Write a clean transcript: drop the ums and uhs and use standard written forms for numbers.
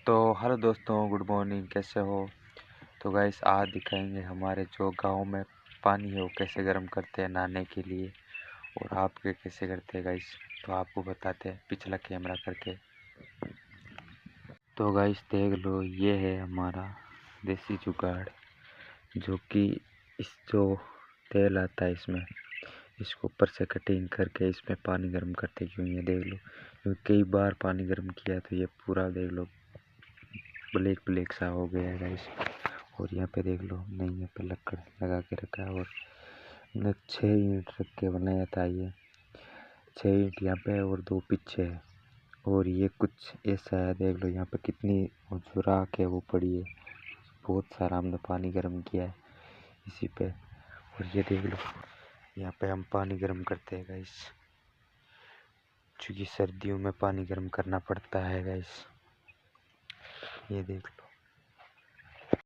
तो हेलो दोस्तों, good morning. कैसे हो? तो गाइस आज दिखाएंगे हमारे जो गांव में पानी है वो कैसे गर्म करते हैं नहाने के लिए, और आपके कैसे करते हैं गाइस। तो आपको बताते हैं पिछला कैमरा करके। तो गाइस देख लो, ये है हमारा देसी जुगाड़, जो कि इस जो तेल आता है इसमें, इसको ऊपर से कटिंग करके इसमें पानी गर्म करते क्यों, ये देख लो। क्योंकि कई बार पानी गर्म किया तो ये पूरा देख लो ब्लैक ब्लैक सा हो गया है गाइस। और यहाँ पे देख लो, नहीं यहाँ पे लकड़ लगा के रखा है, और हमने 6 ईंट रख के बनाया था। ये 6 ईंट यहाँ पे और 2 पीछे है, और ये कुछ ऐसा है। देख लो यहाँ पे कितनी जो राख है वो पड़ी है। बहुत सारा हमने पानी गर्म किया है इसी पे। और ये देख लो, यहाँ पे हम पानी गर्म करते हैं गाइस, क्योंकि सर्दियों में पानी गर्म करना पड़ता है गाइस। ये देख लो।